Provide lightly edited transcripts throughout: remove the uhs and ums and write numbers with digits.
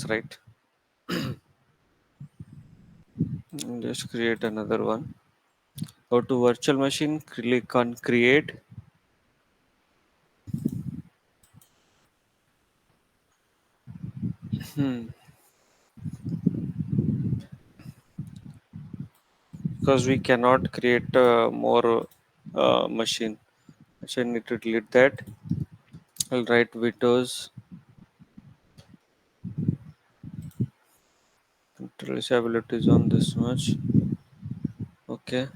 right? Just create another one. Go to virtual machine, click on create. Hmm. Because we cannot create more machine. So I need to delete that. I'll write Windows. Control ability is on this much. Okay.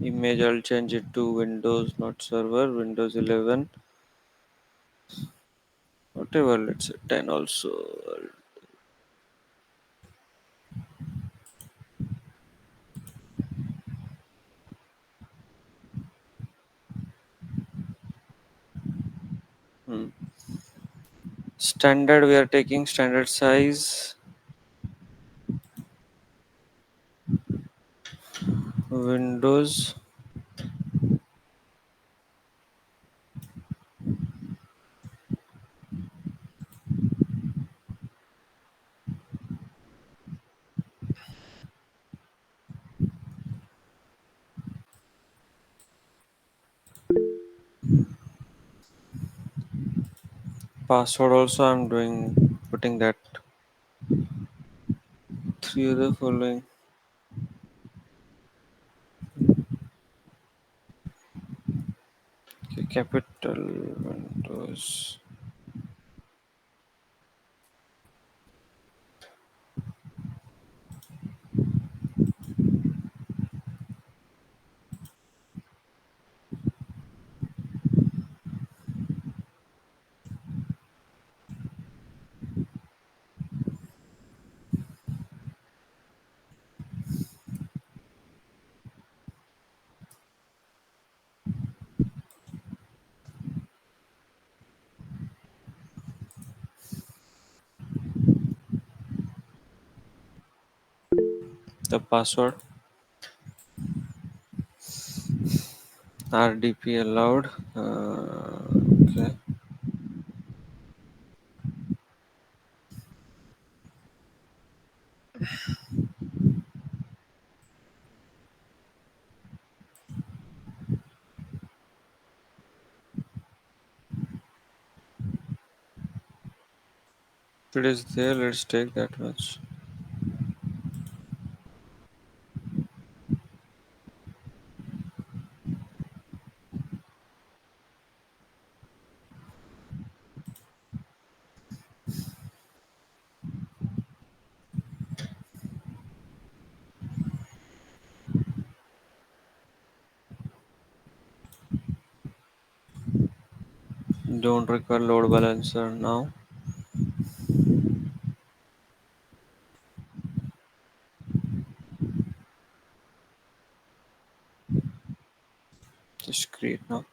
Image I'll change it to Windows, not server. Windows 11. Whatever. Let's say 10 also. Hmm. Standard. We are taking standard size. Windows. Password also I'm doing putting that three of the following. Okay, capital Windows. The password RDP allowed. Okay. If it is there, let's take that much. Don't require load balancer now. Just create now.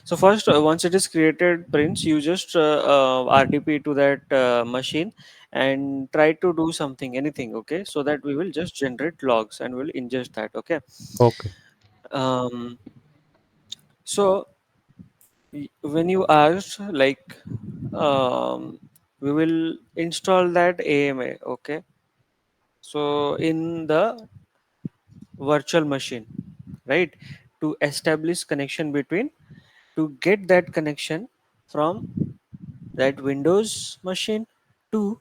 So first, once it is created, Prince, you just RDP to that machine and try to do something, anything, okay? So that we will just generate logs and we'll ingest that, okay? Okay. Um, so when you asked, like, we will install that AMA, okay? So in the virtual machine, right? To establish connection between, to get that connection from that Windows machine to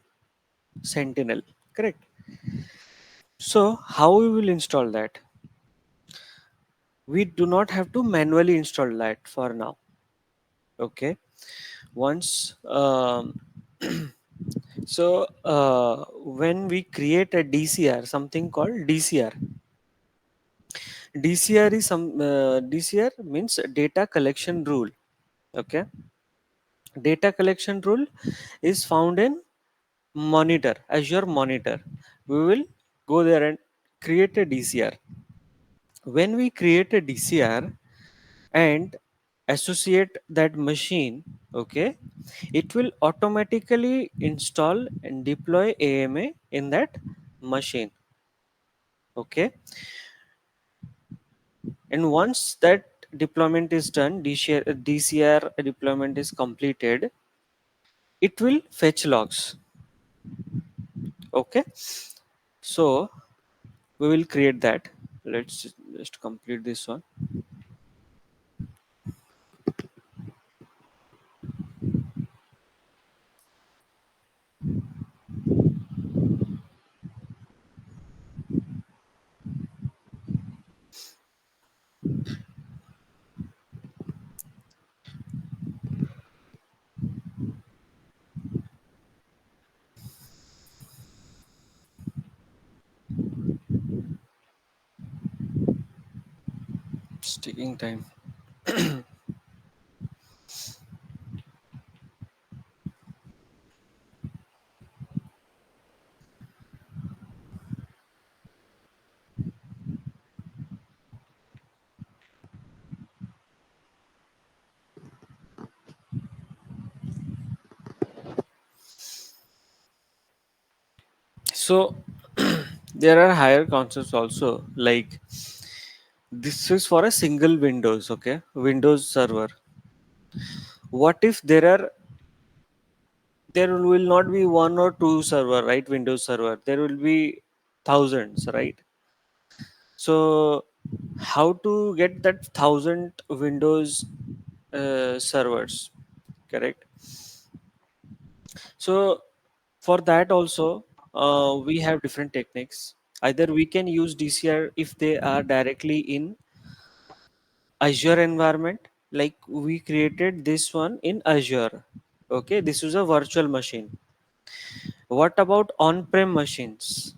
Sentinel, correct? So how we will install that? We do not have to manually install that for now. Okay. Once when we create a DCR, something called DCR. DCR is some DCR means data collection rule. Okay. Data collection rule is found in Monitor, Azure Monitor. We will go there and create a DCR. When we create a DCR and associate that machine, okay, it will automatically install and deploy AMA in that machine. Okay. And once that deployment is done, DCR deployment is completed, it will fetch logs. Okay, so we will create that. Let's just complete this one. It's taking time. So there are higher concepts also, like this is for a single Windows, okay, Windows server. What if there will not be one or two server, right? Windows server, there will be thousands, right? So how to get that 1,000 Windows servers, correct? So for that also, we have different techniques. Either we can use DCR if they are directly in Azure environment, like we created this one in Azure. Okay, this is a virtual machine. What about on-prem machines?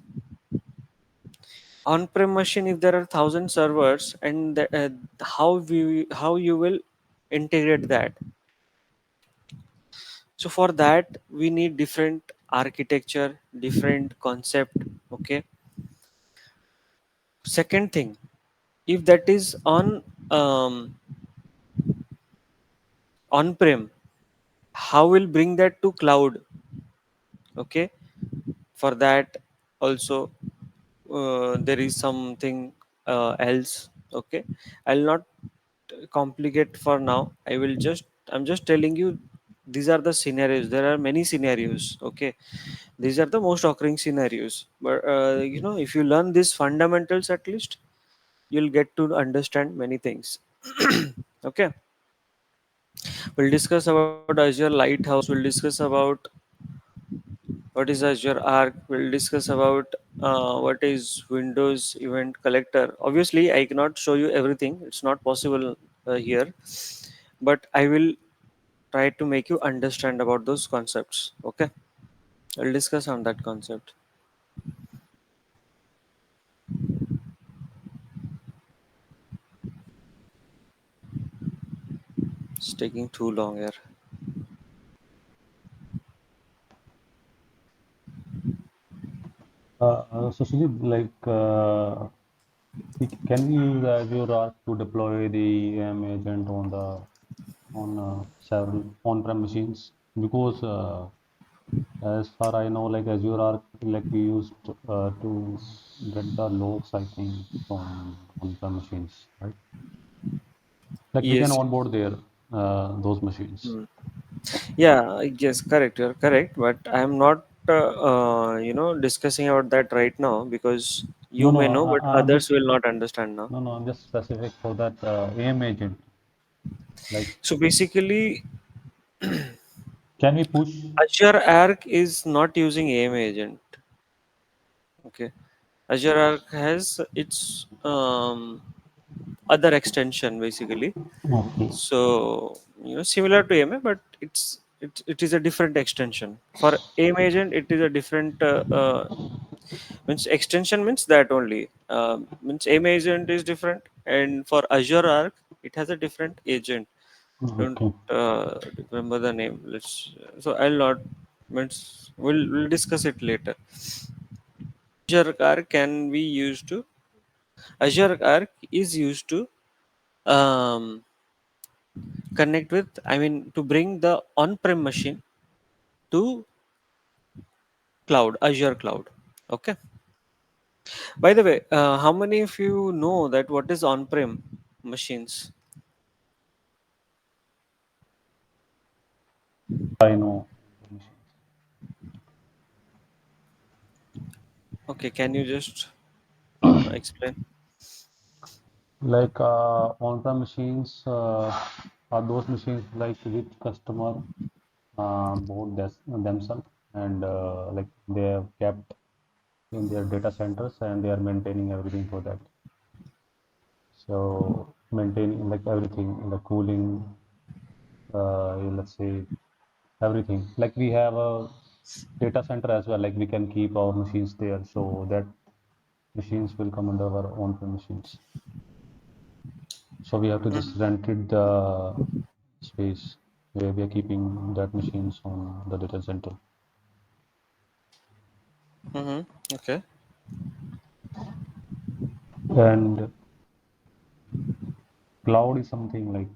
On-prem machine, if there are 1,000 servers, and how you will integrate that? So for that we need different architecture, different concept. Okay. Second thing, if that is on-prem, how will bring that to cloud? Okay. For that also, there is something else. Okay, I'll not complicate for now. I'm just telling you, these are the scenarios. There are many scenarios. Okay, these are the most occurring scenarios, but if you learn these fundamentals, at least you'll get to understand many things. Okay, we'll discuss about Azure Lighthouse, we'll discuss about what is Azure Arc, we'll discuss about what is Windows Event Collector. Obviously, I cannot show you everything, it's not possible here, but I will try to make you understand about those concepts. Okay, I'll discuss on that concept. It's taking too long here. So Sujit, can we use Azure Arc to deploy the AM agent on several on-prem machines? Because as far I know, like Azure Arc, like we used to get the logs, I think, from on-prem machines, right? Like we can Yes. onboard there those machines. Hmm. Yeah, yes, correct. You're correct, but I'm not, discussing about that right now, because No, you no, may know, but I'm others just will not understand now. no, no, I'm just specific for that AM agent. Like, So basically, can we push? Azure Arc is not using AIM agent. Okay, Azure Arc has its other extension basically. Okay. So similar to AMA, but it is a different extension. For AIM agent, it is a different means extension means that only means AIM agent is different, and for Azure Arc, it has a different agent. Don't Okay. remember the name. Let's so I'll not means we'll discuss it later. Azure Arc can be used to Azure Arc is used to um, connect with, I mean, to bring the on-prem machine to cloud, Azure cloud. Okay. By the way, how many of you know that what is on-prem? machines? I know. Okay, can you just explain? Like on-prem machines are those machines like which customer bought themselves, and like they have kept in their data centers and they are maintaining everything for that. So maintaining like everything, the cooling, let's say everything. Like we have a data center as well. Like we can keep our machines there, so that machines will come under our on-prem machines. So we have to just Mm-hmm. rent it the space where we are keeping that machines on the data center. Mm-hmm. Okay. And cloud is something like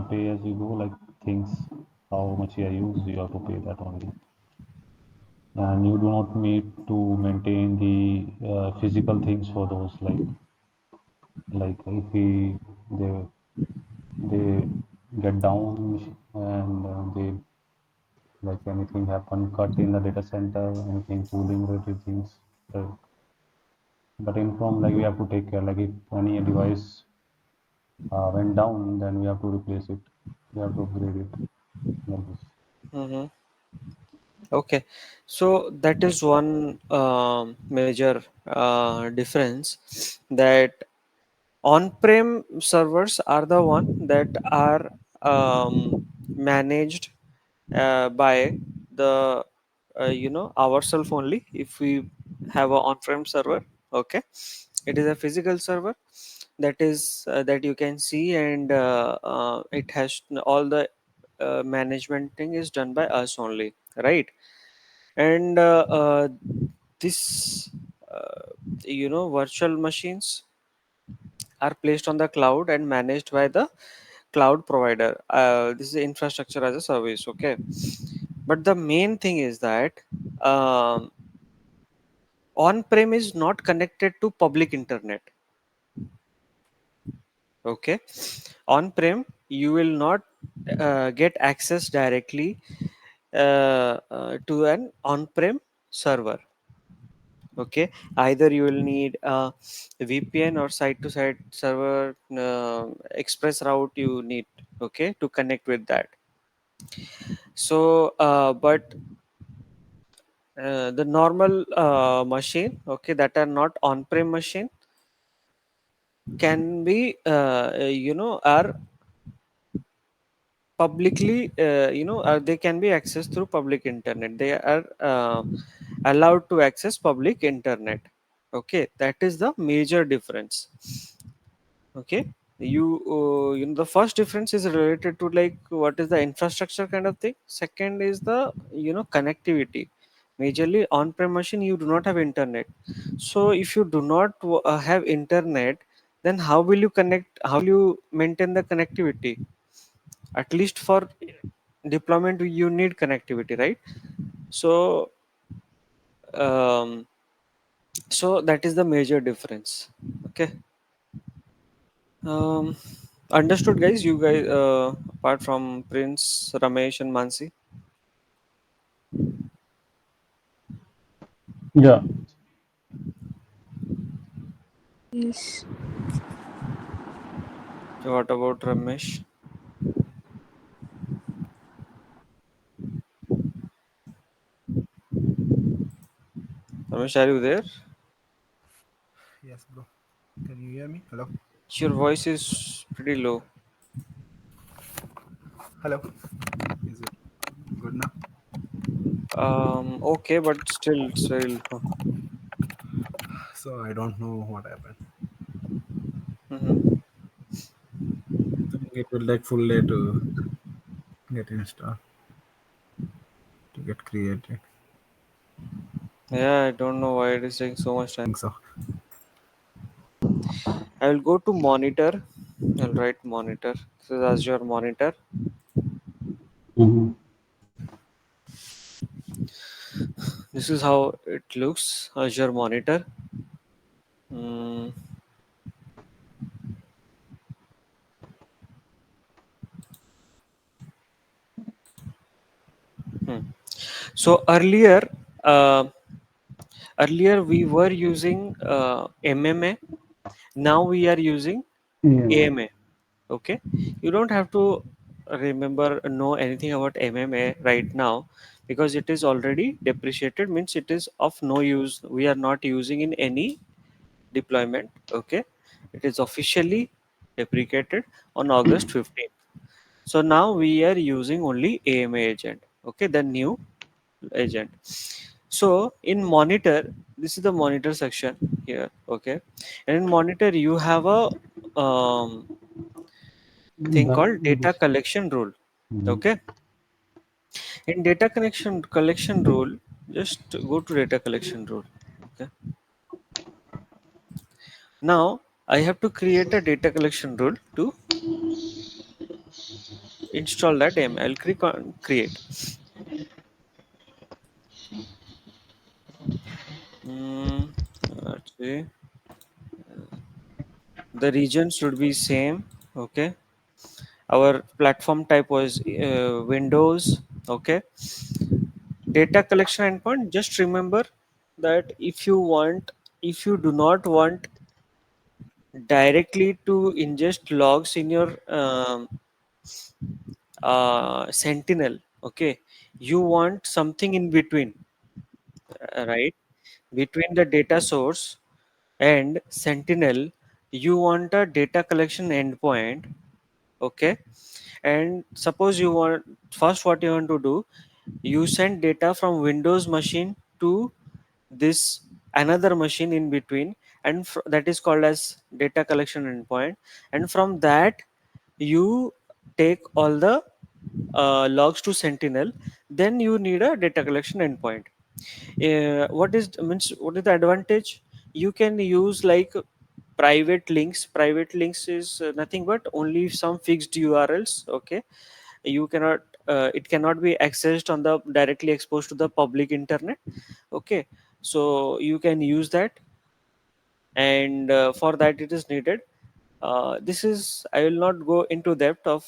pay as you go, like things, how much you use, you have to pay that only. And you do not need to maintain the physical things for those, like if they get down and they like anything happen, cut in the data center, anything cooling related things. uh, But in from like we have to take care. Like if any device went down, then we have to replace it. We have to upgrade it. Like this. Mm-hmm. Okay, so that is one major difference, that on-prem servers are the one that are managed by the ourselves only. If we have a on-prem server, okay, it is a physical server that is that you can see, and it has all the management thing is done by us only, right? And this virtual machines are placed on the cloud and managed by the cloud provider. This is infrastructure as a service, okay. But the main thing is that um, on-prem is not connected to public internet, okay. On-prem you will not get access directly to an on-prem server, okay. Either you will need a VPN or site to site server, express route you need, okay, to connect with that. So but the normal machine, okay, that are not on-prem machine, can be are publicly they can be accessed through public internet. They are allowed to access public internet, okay. That is the major difference, okay. The first difference is related to like what is the infrastructure kind of thing. Second is the connectivity. Majorly on-prem machine you do not have internet, so if you do not have internet, then how will you connect, how will you maintain the connectivity? At least for deployment you need connectivity, right? So um, so that is the major difference, okay. um, Understood, guys? You guys, apart from Prince, Ramesh, and Mansi. Yeah. Yes. So what about Ramesh? Ramesh, are you there? Yes, bro. Can you hear me? Hello? Your voice is pretty low. Hello? Is it good now? Okay, but still it's very low. So I don't know what happened. Mhm. I think it will take full day to get installed, to get created. Yeah, I don't know why it is taking so much I time. think so. I will go to monitor. I'll write monitor. This is Azure Monitor. Mhm. This is how it looks. Azure Monitor. Mm. So uh, earlier we were using MMA. Now we are using EMA. AMA. Okay, you don't have to know anything about MMA right now, because it is already depreciated, means it is of no use. We are not using in any deployment. Okay, it is officially deprecated on August 15th. So now we are using only AMA agent. Okay, the new agent. So in monitor, this is the monitor section here. Okay, and in monitor you have a thing called data This. collection rule. Mhm. Okay, in data connection collection rule, just go to data collection rule. Okay, now I have to create a data collection rule to install that AM. I'll click on create. Mm, let's see. The region should be same. Okay, our platform type was Windows. Okay, data collection endpoint, just remember that if you do not want directly to ingest logs in your Sentinel, okay, you want something in between, right? Between the data source and Sentinel, you want a data collection endpoint. Okay, and suppose you want, first what you want to do, you send data from Windows machine to this another machine in between, and that is called as data collection endpoint, and from that you take all the logs to Sentinel. Then you need a data collection endpoint. What is means what is the advantage? You can use like private links is nothing but only some fixed URLs. Okay, you cannot it cannot be accessed on the directly exposed to the public internet. Okay, so you can use that, and for that it is needed. This is, I will not go into depth of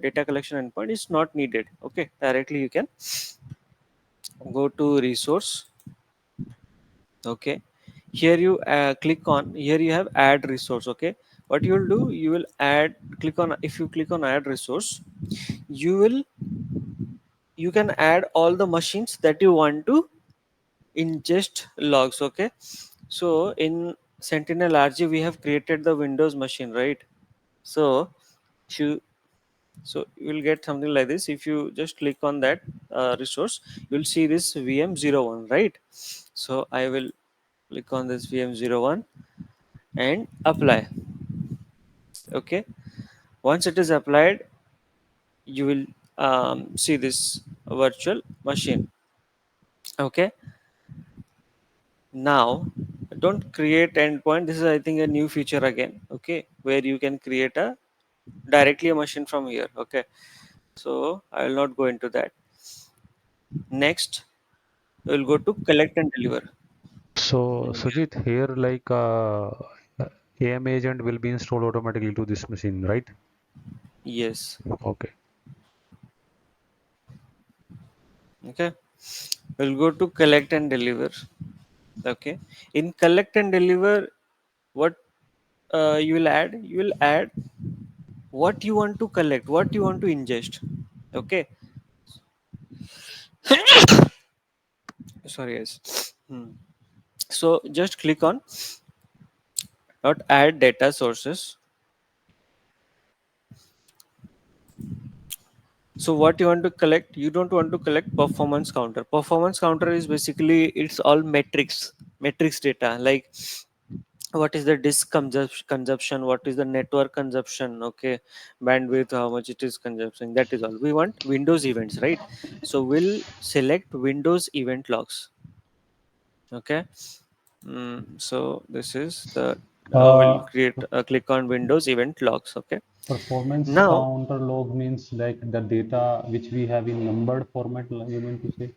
data collection endpoint, it's not needed. Okay, directly you can go to resource. Okay, here you click on, here you have add resource. Okay, what you will do, you will add, click on, if you click on add resource, you will, you can add all the machines that you want to ingest logs. Okay, so in Sentinel RG we have created the Windows machine, right? So you, so you will get something like this. If you just click on that resource, you will see this VM01, right? So I will click on this VM01 and apply. Okay, once it is applied, you will see this virtual machine. Okay, now don't create endpoint, this is I think a new feature again. Okay, where you can create a directly a machine from here. Okay, so I will not go into that. Next, we will go to collect and deliver. So, Mm, Sujit, here AM agent will be installed automatically to this machine, right? yes. Okay. Okay, we'll go to collect and deliver. Okay, in collect and deliver, what you will add, you will add what you want to collect, what you want to ingest. Okay, sorry guys. So just click on not add data sources. So what you want to collect, you don't want to collect performance counter. Performance counter is basically, it's all metrics data, like what is the disk consumption, what is the network consumption. Okay, bandwidth, how much it is consuming, that is all. We want Windows events, right? So we'll select Windows event logs. Okay, so this is the we'll Uh, create click on Windows event logs. Okay, Performance now, counter log means like the data which we have in numbered format, like you mean to say?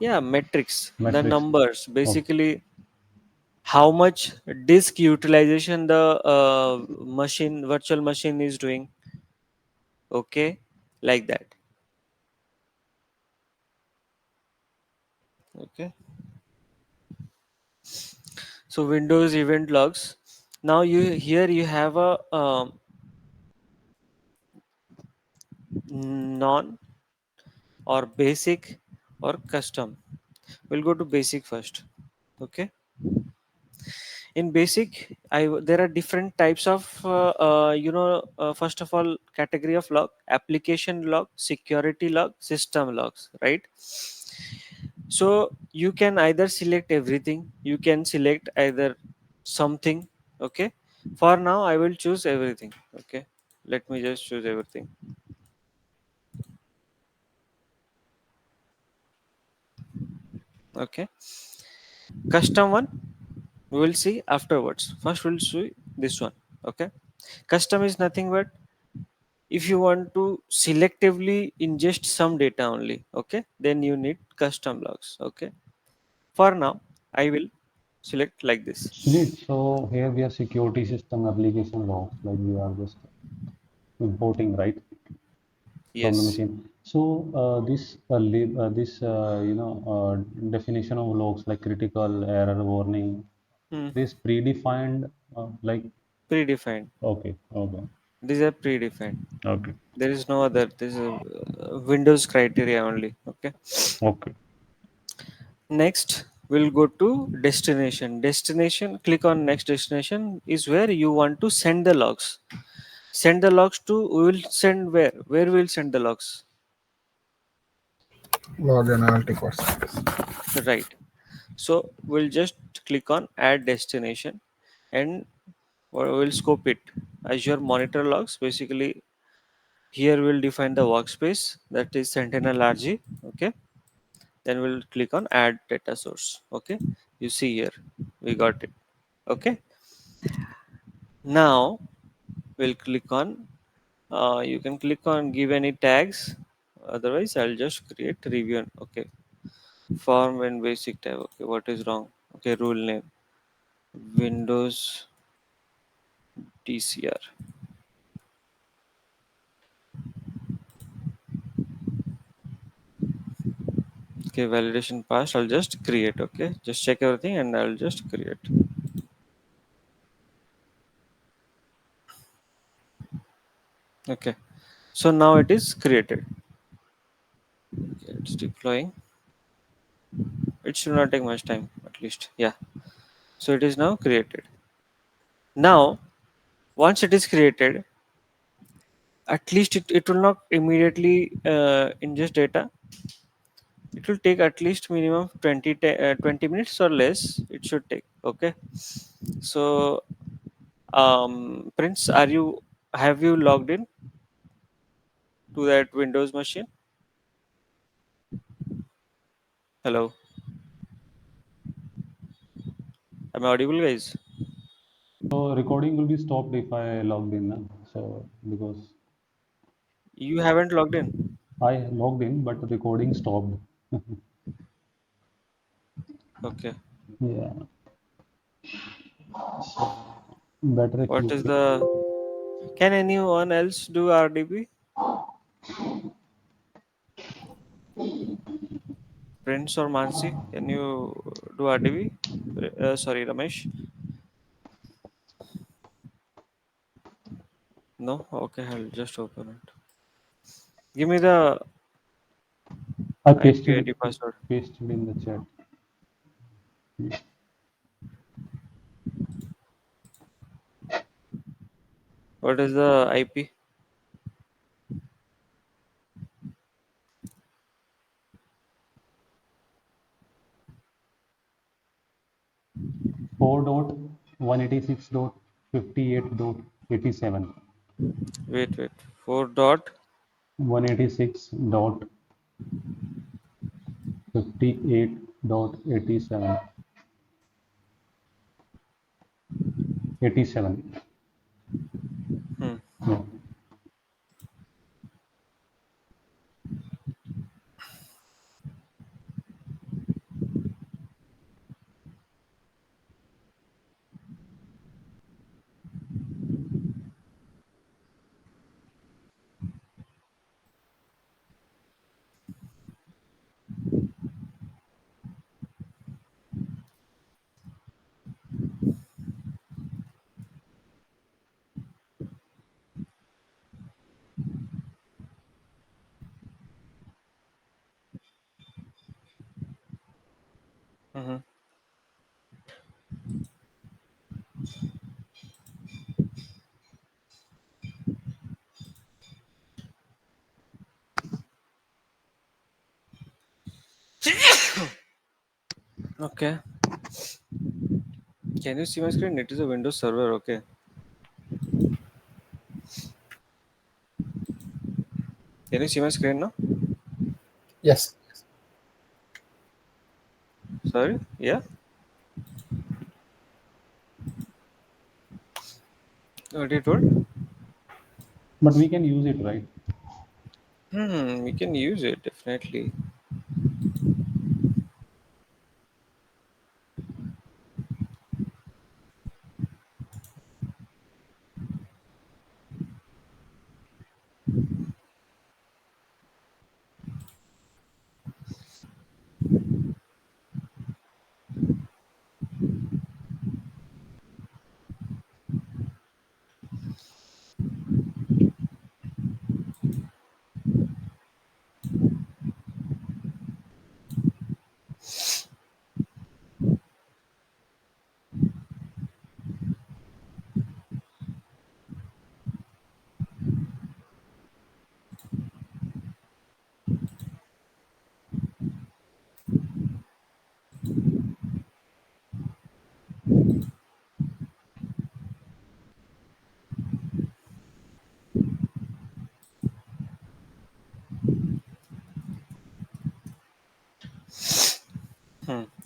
yeah, metrics, the Matrix. numbers, Okay. basically how much disk utilization the machine, virtual machine is doing. Okay, like that. Okay. So Windows event logs. Now you have a non or basic or custom. We'll go to basic first. Okay. In basic, there are different types of first of all, category of log: application log, security log, system logs, right? So you can either select everything, you can select either something. Okay, for now I will choose everything. Okay, let me just choose everything. Okay, custom one we will see afterwards. First we'll see this one. Okay, custom is nothing but if you want to selectively ingest some data only. Okay, then you need custom logs. Okay, for now I will select like this. Sweet. So here we have security system application logs, like we are just importing, right, from the Yes. machine. So this definition of logs like critical, error, warning, Hmm. this predefined, like, Predefined. okay, okay, These are predefined. okay, There is no other. This is Windows criteria only. Okay. okay. Next, we'll go to destination. Destination. Click on next. Destination is where you want to send the logs. Send the logs to. We will send where? Where we will send the logs? Log analytic workspace. Right. So we'll just click on add destination, and we'll scope it. Azure Monitor logs. Basically, here we'll define the workspace, that is Sentinel RG. Okay. Then we'll click on add data source. Okay, you see here we got it. Okay, now we'll click on you can click on give any tags, otherwise I'll just create review. Okay, form and basic tab. Okay, what is wrong? Okay, rule name Windows DCR. Okay, validation passed. I'll just create. Okay, just check everything and I'll just create. Okay, so now it is created. Okay, it's deploying. It should not take much time, at least. Yeah, so it is now created. Now once it is created, at least it will not immediately ingest data. It will take at least minimum 20 minutes or less it should take. Okay, so Prince, have you logged in to that Windows machine? Hello, am I audible, guys? So recording will be stopped if I logged in. So because You haven't logged in. I logged in, but the recording stopped. Okay, Yeah, better if what you is the, can anyone else do RDB? Prince or Mansi, can you do RDB? Sorry, Ramesh. No? Okay, I'll just open it. Give me the I IP pasted ID password. pasted in the chat. What is the IP? 4.186.58.87. Wait. 4 dot 186.58.87. 87. hmm. Yeah. Okay. Can you see my screen? It is a Windows server. Okay. Can you see my screen now? Yes. Sorry. Yeah. What you told? But we can use it, right? We can use it definitely.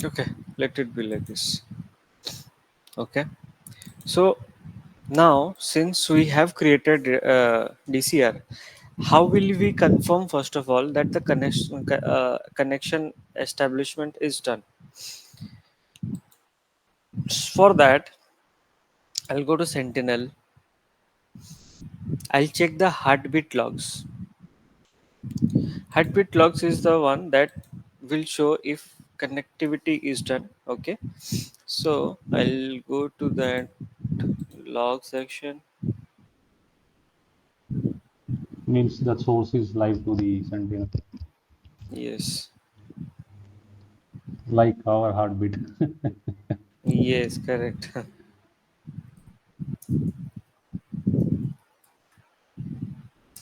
Okay. Let it be like this. Okay. So now, since we have created DCR, how will we confirm first of all that the connection establishment is done? For that, I'll go to Sentinel. I'll check the heartbeat logs. Heartbeat logs is the one that will show if connectivity is done. Okay, so I'll go to that log section. Means the source is live to the Sentinel, Yes, like our heartbeat. yes, correct.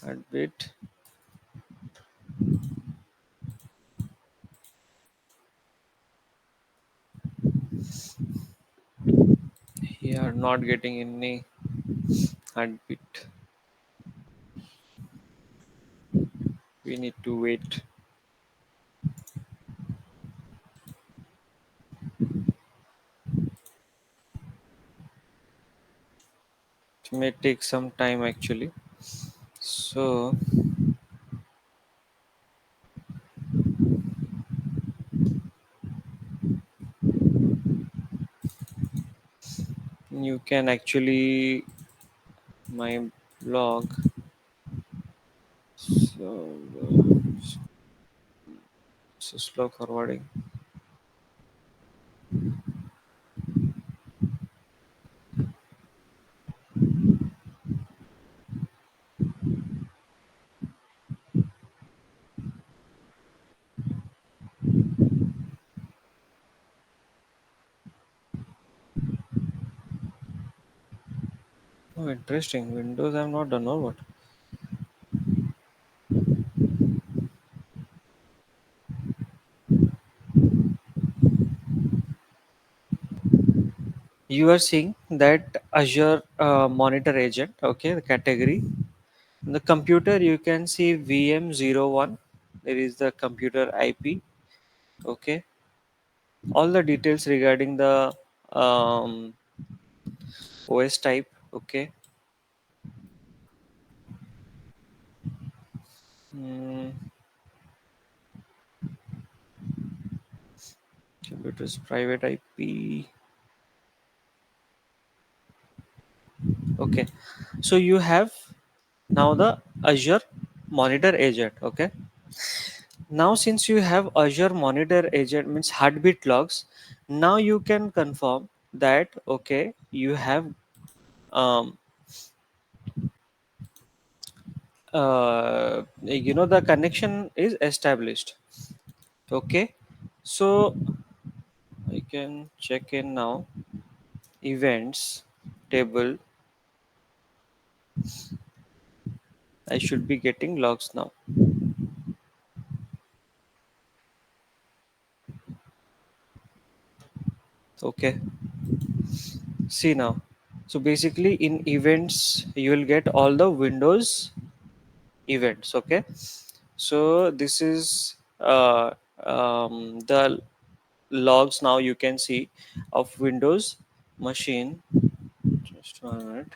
Heartbeat. Here, not getting any heartbeat. We need to wait. It may take some time actually. So you can actually my blog. So slow forwarding. Oh, interesting. Windows I'm not done or what? You are seeing that Azure Monitor agent. Okay, the category. In the computer, you can see VM01. There is the computer IP. Okay, all the details regarding the um, OS type. Okay, mm, computer's private IP. Okay, so you have now the Azure Monitor agent. Okay, now since you have Azure Monitor agent means heartbeat logs, now you can confirm that okay you have um, the connection is established. Okay, so I can check in now events table. I should be getting logs now. Okay, see now. So basically in events you will get all the Windows events. Okay, so this is the logs now you can see of Windows machine. Just 1 minute.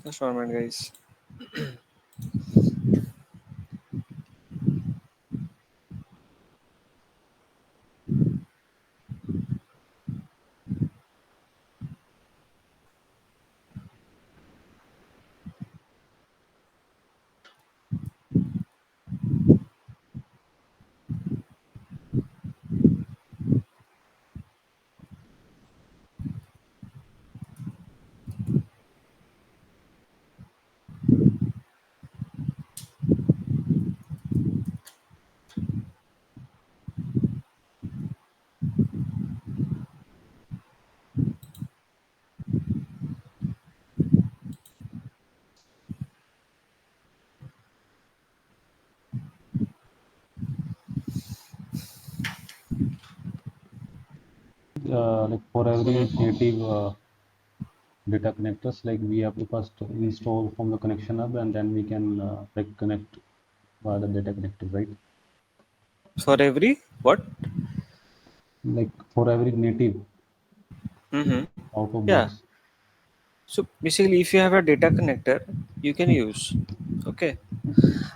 Just 1 minute, guys. Like for every native data connectors, like we have to first install from the connection hub, and then we can like connect via the data connector, right? For every what? Like for every native Mm-hmm. out of Yeah. box. So basically, if you have a data connector, you can use. Okay.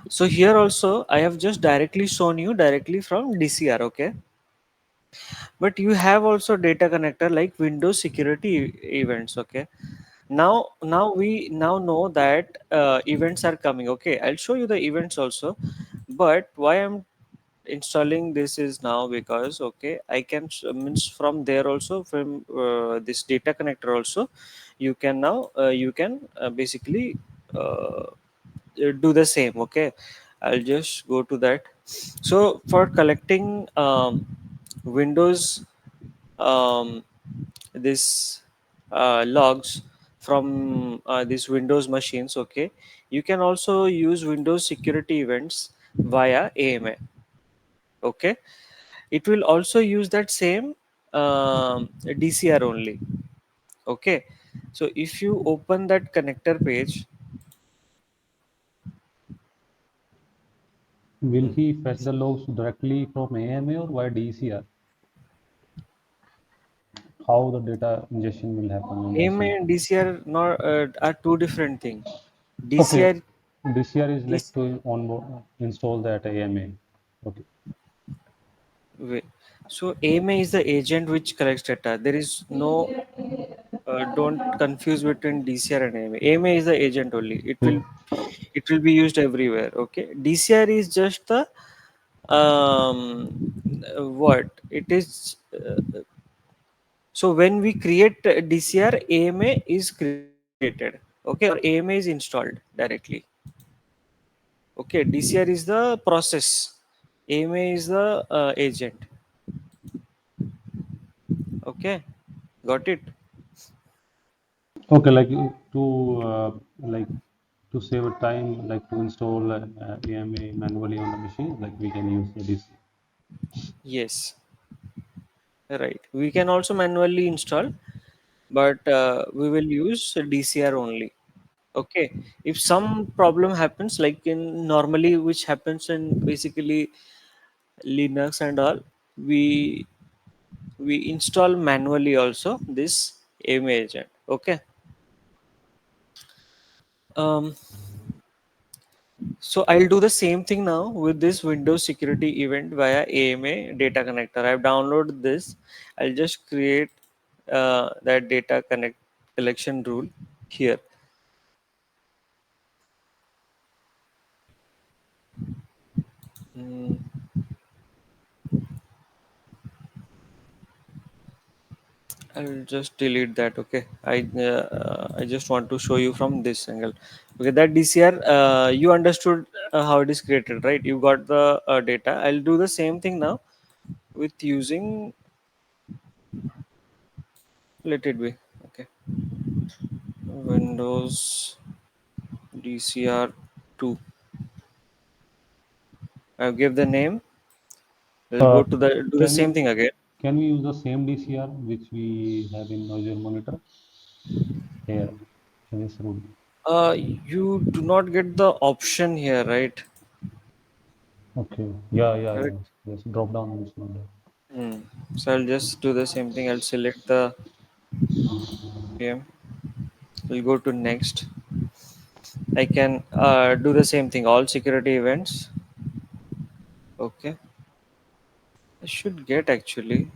So here also, I have just directly shown you directly from DCR. Okay. But you have also data connector like Windows security events. Okay. Now we now know that events are coming. Okay. I'll show you the events also. But why I'm installing this is now because okay I can means from there also from this data connector also you can basically uh, do the same. Okay, I'll just go to that. So for collecting Windows um, this logs from these Windows machines, okay, you can also use Windows security events via AMA. Okay, it will also use that same DCR only. Okay, so if you open that connector page, Will he fetch the logs directly from AMA or via DCR? How the data ingestion will happen in AMA machine? and DCR not, are two different things. Okay, DCR DCR is like is to install that AMA. Okay. so AMA is the agent which collects data. There is no don't confuse between DCR and AMA. AMA is the agent only. Hmm. It will be used everywhere. Okay, DCR is just the what it is. So when we create DCR, AMA is created. Okay, or AMA is installed directly. Okay, DCR is the process. AMA is the agent. Okay, got it. Okay, like like to save time, like to install AMA manually on the machine, like we can use the DC. Yes, right. We can also manually install, but we will use DCR only. Okay, if some problem happens, like in normally, which happens in basically Linux and all, we we install manually also this AMA agent. Okay. Um, so I'll do the same thing now with this Windows security event via AMA data connector. I've downloaded this. I'll just create that data connect collection rule. here. Mm, I'll just delete that. Okay, I just want to show you from this angle. Okay, that DCR, you understood how it is created, right? You got the data. I'll do the same thing now with using, let it be. Okay, Windows DCR 2. I'll give the name. I'll Uh, go to the do the can same we thing again. can we use the same DCR which we have in Azure Monitor here in this room? You do not get the option here, right? Okay. Yeah, yeah, yeah. Correct. Yes, drop down this one. Hmm. So I'll just do the same thing. I'll select the game. We'll go to next. I can do the same thing. All security events. Okay. I should get actually.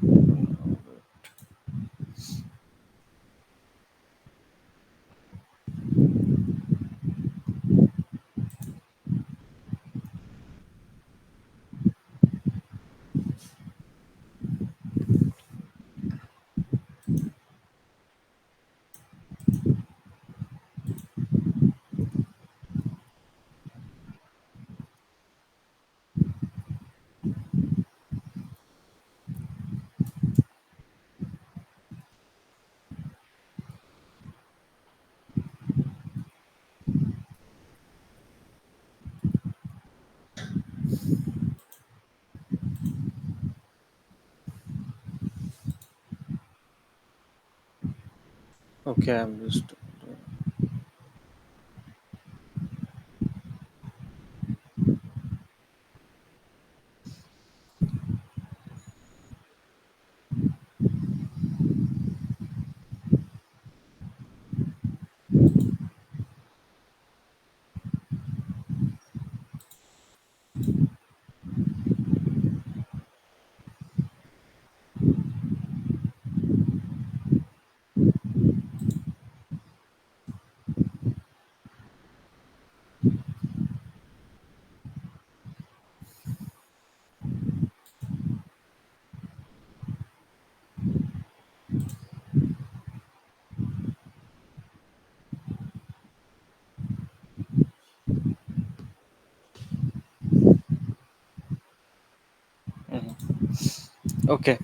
Okay, I'm just. Mhm. Okay.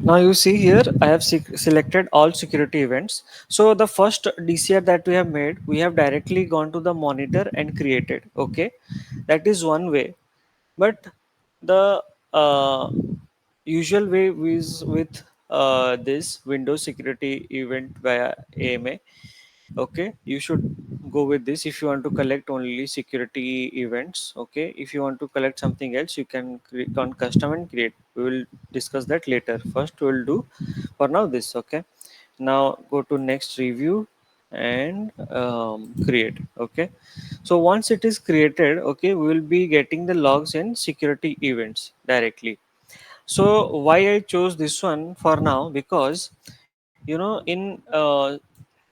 Now you see here, I have selected all security events. So the first DCR that we have made, we have directly gone to the monitor and created. Okay, that is one way. But the usual way is with this Windows security event via AMA. Okay, you should go with this if you want to collect only security events. Okay, if you want to collect something else, you can click on custom and create. We will discuss that later. First we will do for now this. Okay, now go to next review and create. Okay, so once it is created, okay, we will be getting the logs and security events directly. So why I chose this one for now, because in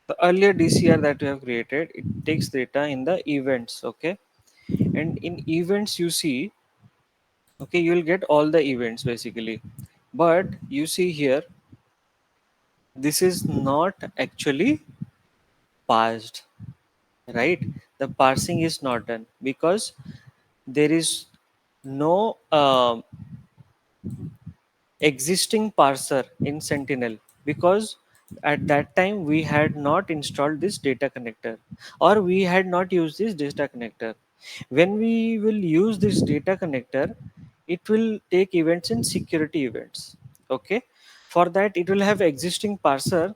the earlier DCR that we have created, it takes data in the events. Okay, and in events you see, okay, you will get all the events basically, but you see here, this is not actually parsed, right? The parsing is not done because there is no existing parser in Sentinel, because at that time we had not installed this data connector, or we had not used this data connector. When we will use this data connector, it will take events in security events. Okay, for that it will have existing parser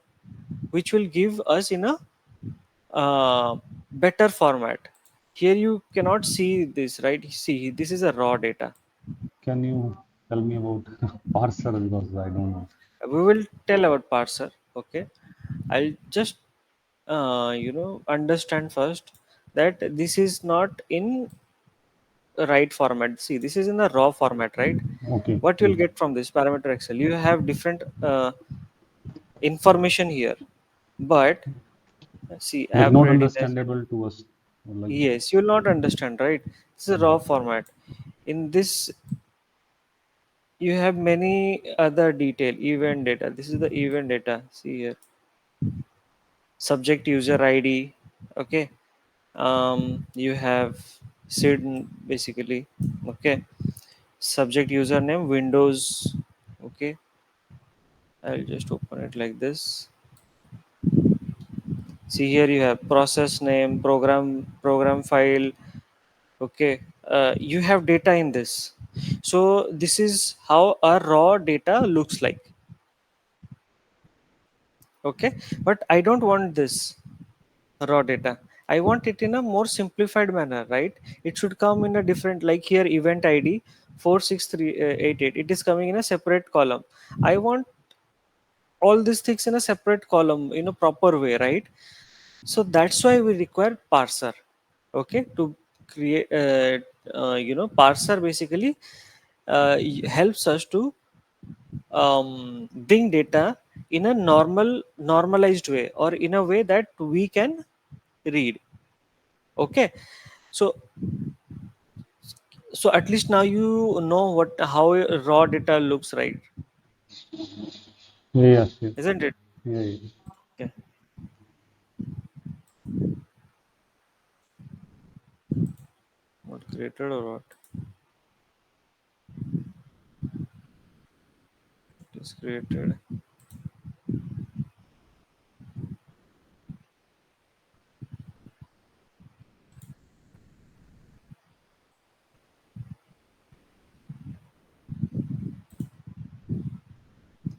which will give us in a better format. Here you cannot see this, right? See, this is a raw data. Can you tell me about parser because I don't know. We will tell about parser. Okay, I'll just understand first that this is not in right format. See, this is in the raw format, right? Okay. What you'll Yes. get from this parameter Excel, you have different information here, but see, Like app not readiness. understandable to us. Like Yes, you'll not understand, right? This is a raw format. In this, you have many other detail, event data. This is the event data. See here, subject user ID. Okay, you have SID basically. Okay, subject username Windows. Okay, I'll just open it like this. See here, you have process name, program file. Okay, you have data in this. So this is how a raw data looks like. Okay, but I don't want this raw data. I want it in a more simplified manner, right? It should come in a different, like here event id 46388, it is coming in a separate column. I want all these things in a separate column in a proper way, right? So that's why we require parser. Okay, to create parser basically helps us to bring data in a normalized way, or in a way that we can read. Okay, so at least now you know what how raw data looks, right? yes, yes. Isn't it? Yeah, yeah. Okay, what created or what is created.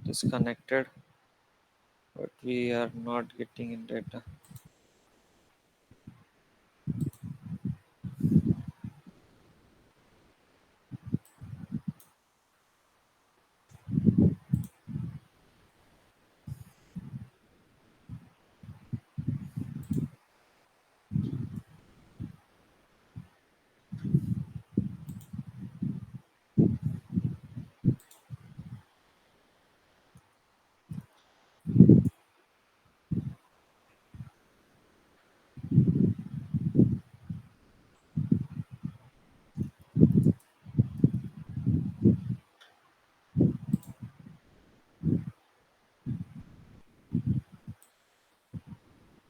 Disconnected, but we are not getting in data.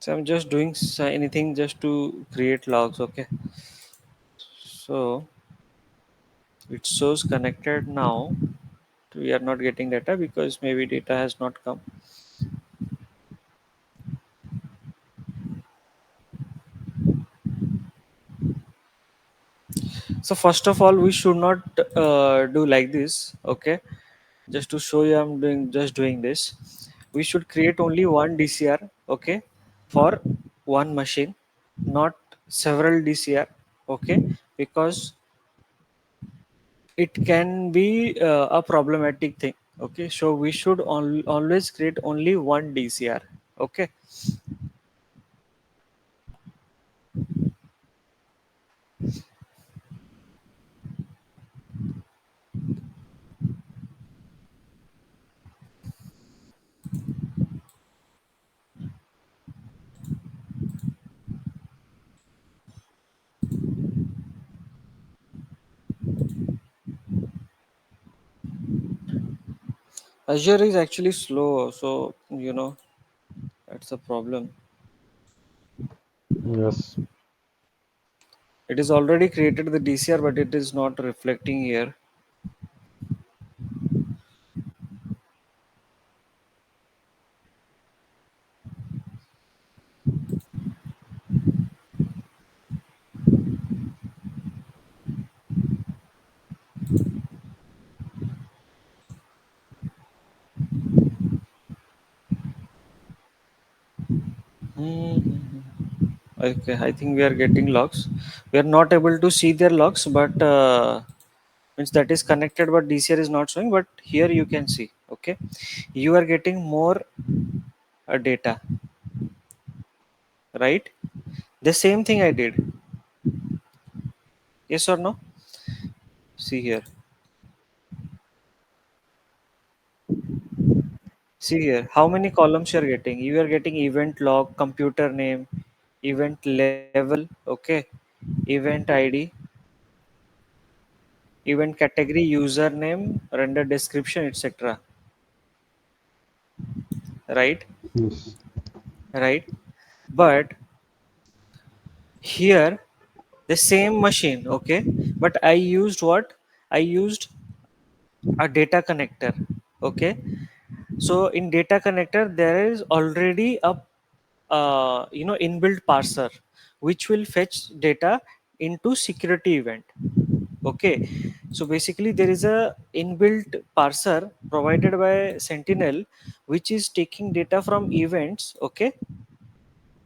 So I'm just doing anything just to create logs. Okay, so it shows connected now. We are not getting data because maybe data has not come. So first of all, we should not do like this. Okay, just to show you, I'm doing this. We should create only one DCR. Okay, for one machine, not several DCR. Okay, because it can be a problematic thing. Okay, so we should always create only one DCR. Okay, Azure is actually slow, so that's a problem. Yes. It is already created the DCR, but it is not reflecting here. Hmm. Okay, I think we are getting logs. We are not able to see their logs, but means that is connected, but DCR is not showing. But here you can see. Okay, you are getting more data, right? The same thing I did. Yes or no? See here. See here. How many columns you are getting? You are getting event log, computer name, event level, okay, event ID, event category, username, render description, etc. Right? Yes. Right? But here the same machine, okay, but I used what? I used a data connector, okay. So in data connector there is already a inbuilt parser which will fetch data into security event, okay. So basically there is a inbuilt parser provided by Sentinel which is taking data from events, okay.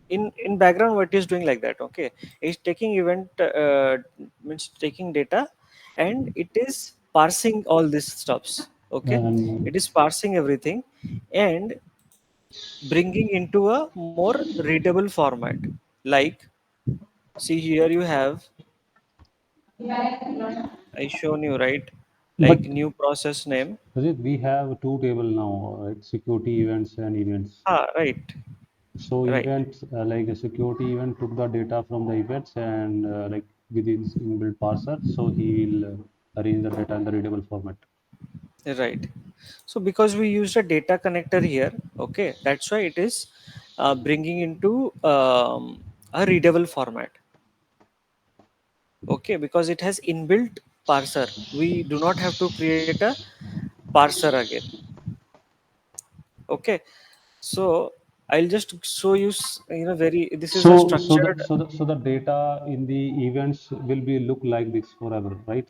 In background what is doing like that, okay, it's taking event means taking data and it is parsing all these stuffs, okay. It And is parsing everything and bringing into a more readable format, like see here you have, I shown you, right, but like new process name. Rajat, we have two table now, right? Security events and events. Right, So right, events like a security event took the data from the events and like within his inbuilt parser, so he will arrange the data in the readable format. right. So because we used a data connector here, okay, that's why it is bringing into a readable format, okay, because it has inbuilt parser. We do not have to create a parser again, okay. So I'll just show you, very. This is a structured. So the data in the events will be look like this forever, right?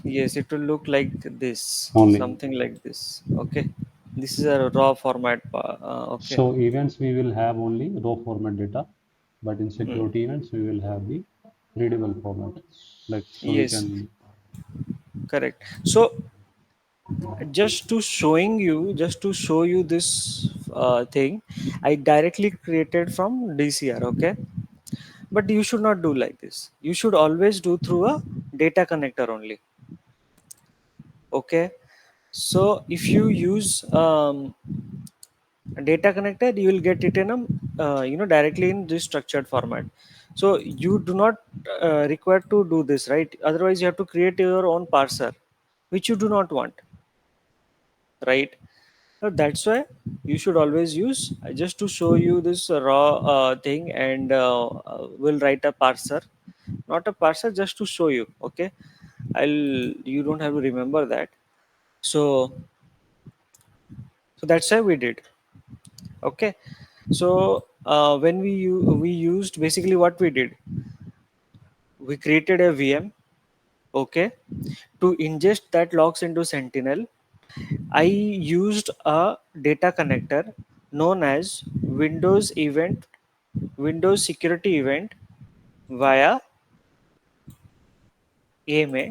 Yes, it will look like this, Only. something like this, okay. This is a raw format, okay. So events we will have only raw format data, but in Hmm. security events we will have the readable format. Like so we Yes, can. correct. So just to show you this thing, I directly created from DCR, okay. But you should not do like this. You should always do through a data connector only, okay. So if you use a data connector, you will get it in a directly in this structured format. So you do not require to do this, right? Otherwise you have to create your own parser which you do not want, right? So that's why you should always use, just to show you this raw thing, and we'll write a parser, not a parser, just to show you, okay. I'll You don't have to remember that. So that's why we did, okay. So when we used, basically what we did, we created a VM, okay, to ingest that logs into Sentinel. I used a data connector known as Windows Security Event via AMA,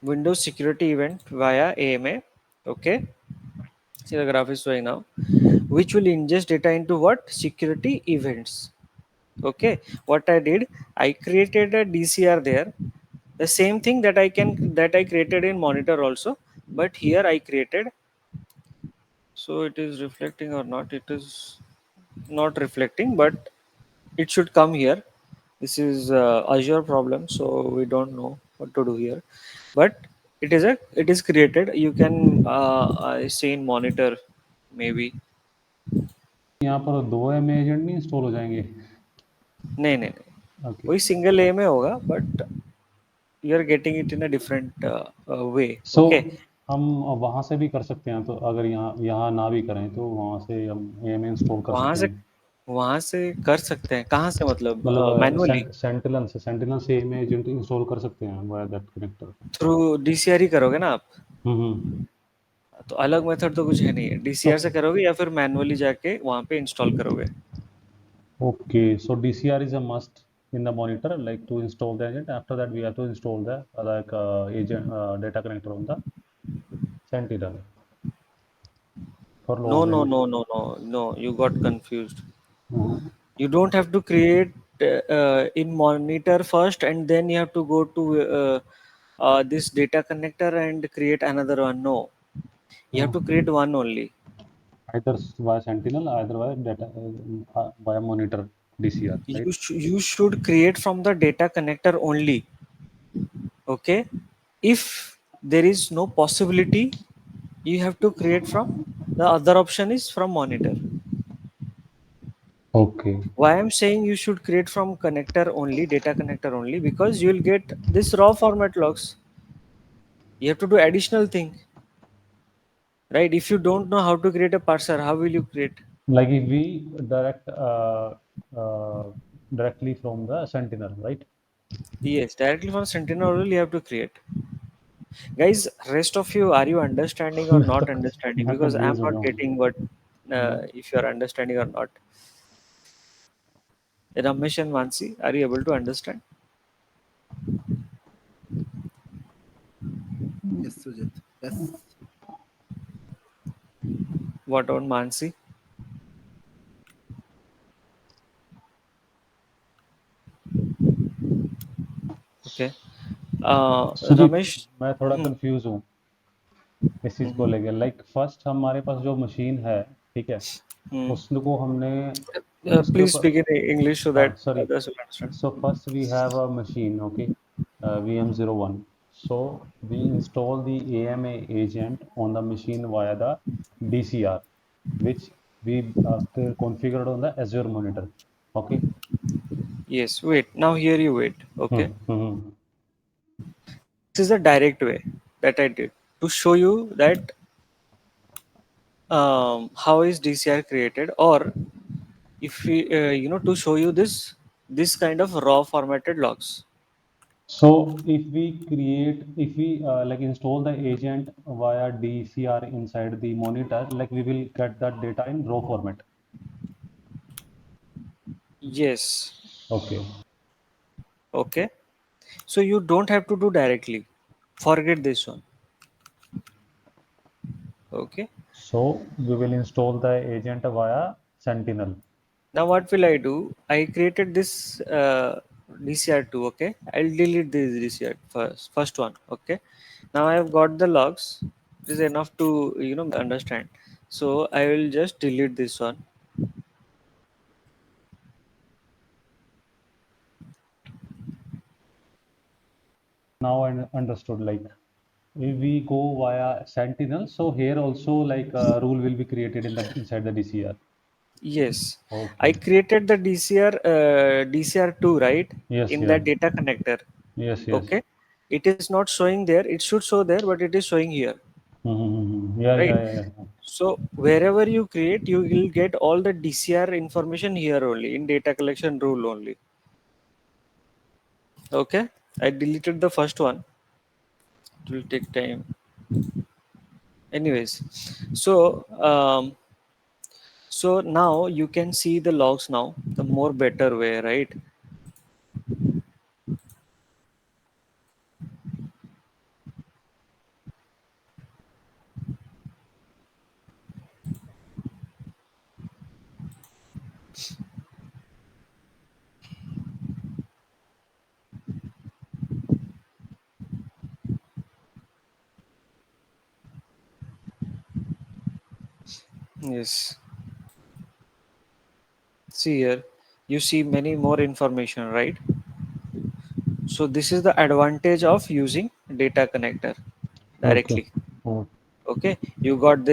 Windows Security Event via AMA. Okay, see the graph is showing now, which will ingest data into what? Security events. Okay, what I did, I created a DCR there, the same thing that I created in monitor also, but here I created. So it is reflecting or not? It is not reflecting, but it should come here. This is Azure problem, so we don't know what to do here. But it is created. You can say in monitor maybe. यहाँ पर दो M agent नहीं install हो जाएंगे. नहीं नहीं नहीं, okay. वही सिंगल ए में होगा, but you are getting it in a different way, so okay. हम वहाँ से भी कर सकते हैं, तो अगर यहाँ यहाँ ना भी करें तो वहाँ से हम एम इंस्टॉल कर वहां सकते से हैं. वहां से कर सकते हैं, कहाँ से मतलब मतलब मैनुअली सेंटिनल से एम एजेंट इंस्टॉल कर सकते हैं via that connector. Through DCR ही करोगे ना आप? हम्म. तो अलग मेथड तो कुछ है नहीं है, तो DCR से करोगे या फिर मैनुअली जाके वहां पे इंस्टॉल करोगे. Okay, so DCR is a must in the monitor, like to install the agent. After that we have to install the agent data connector on the Sentinel for No, logs no, and. no, no, no, no, you got confused. Mhm. You don't have to create in monitor first, and then you have to go to this data connector and create another one. No, you have No, to create one only. either via Sentinel, either via data via monitor DCR, right? You should create from the data connector only. Okay, if there is no possibility, you have to create from the other option is from monitor. Okay. Why I'm saying you should create from connector only, data connector only, because you will get this raw format logs. You have to do additional thing, right? If you don't know how to create a parser, how will you create? Like if we uh, directly from the Sentinel, right? Yes, directly from Sentinel only you have to create. Guys, rest of you, are you understanding or not understanding? मैं Because I'm confused हो not गया हूँ. getting what hmm. if you are understanding or not. Ramesh and Mansi, are you able to understand? Yes, Sujit. Yes. What on Mansi? Okay. Sujit, Ramesh. मैं थोड़ा Hmm, confuse हूँ इस चीज़ को hmm, लेकर. Like first हमारे पास जो मशीन है, ठीक है, hmm. उसको हमने उसके Please ऊपर. speak in English so हाँ, that sorry. others will understand. So first we have a machine, okay, VM01. So we install the AMA agent on the machine via the DCR, which we configured on the Azure Monitor. Okay. Yes, wait. Now here you wait. Okay. Hmm. This is the direct way that I did to show you that how is DCR created, or if we to show you this kind of raw formatted logs. So if we like install the agent via DCR inside the monitor, like we will get that data in raw format. Yes. Okay. Okay. So you don't have to do directly. Forget this one. Okay. So we will install the agent via Sentinel. Now what will I do? I created this DCR2. Okay. I'll delete this DCR first one. Okay. Now I have got the logs. It is enough to understand. So I will just delete this one. Now I understood. Like if we go via Sentinel, so here also like a rule will be created in the inside the DCR. Yes, I Okay. created the DCR2, right, Yes, in yes, that data connector. yes, yes. Okay, it is not showing there. It should show there, but it is showing here, Mm-hmm. Yeah, right? yeah, yeah, yeah. So wherever you create, you will get all the DCR information here only in data collection rule only. Okay, I deleted the first one. It will take time. Anyways, so so now you can see the logs now, the more better way, right? Yes. See here, you see many more information, right? So this is the advantage of using data connector Okay. directly. Oh. Okay, you got this